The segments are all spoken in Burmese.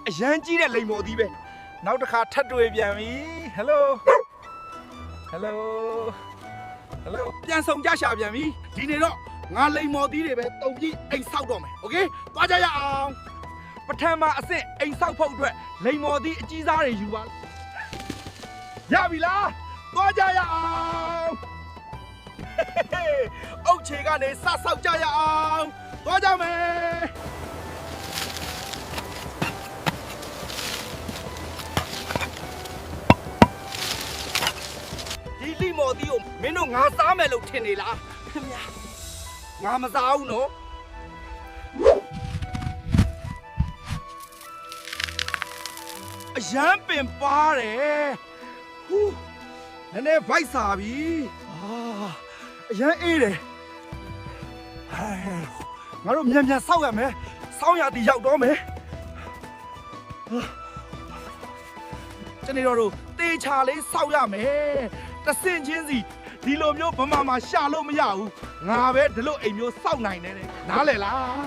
အရန်ကြီးတဲ့လိမ်မော်သီးပဲနောက်တစ်ခါထပ်တွေ့ပြန်ပြီဟယ်လိုပြန်ဆောင်ကြရှာပြန်ပြီဒီနေ့တော့ငါလိမ်မော်သီးတွေပဲတုံပြီးအိမ်ဆောက်တော့မယ်โอเคသွားကြရအောင်ပထမအဆင့်အိမ်ဆောက်ဖို့အတွက်လိမ်မော်သီးအကြီးစားတွေယူပါရပြီလားသွားကြရအောင်အုတ်ချေကနေစဆောက်ကြရအောင်သွားကြမယ်ဒီလိမော်သီးကိုမင်းတို့ငါစားမယ်လို့ထင်နေလားခင်ဗျာငါမစားဘူးနော်အရန်ပင်ပါတယ်ဟူးနည်းနည်းဗိုက်စားပြီအရန်အေးတယ်ငါတို့မြန်မြန်စောက်ရမယ်စောင်းရသည်ရောက်တော့မယ်ကျွန်တော်တို့တေချာလေးစောက်ရမယ်တဆင့်ချင်းစီဒီလိုမျိုးဗမာမှာရှာလို့မရဘူးငါပဲဒီလိုအိမ်မျိုးစောက်နိုင်တယ်နားလည်လား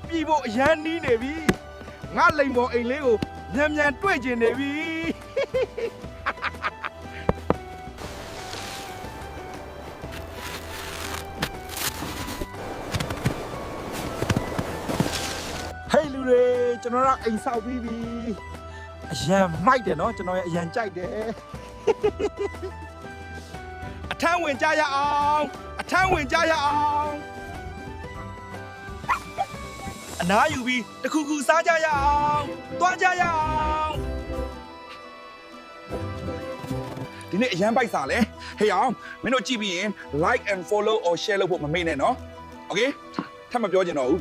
ပြည်ဖို့အရန်နီးနေပြီငါလိမ်ပေါ်အိမ်လေးကိုမြန်မြန်တွေ့ကျင်နေပြီဟေးလူတွေကျွန်တော်ကအိမ်ဆောက်ပြီးပြီအရန်မိုက်တယ်နော်ကျွန်တော်ရဲ့အရန်ကြိုက်တယ်အထမ်းဝင်ကြရအောင်အထမ်းဝင်ကြရအောင်အနားယူပြီးတခုခုစားကြရအောင်သွားကြရအောင်ဒီနေ့အရန်ပိုက်စားလဲဟေးအောင်မင်းတို့ကြည့်ပြီးရင် like and follow or share လုပ်ဖို့မမေ့နဲ့နော် okay ထပ်မပြောချင်တော့ဘူး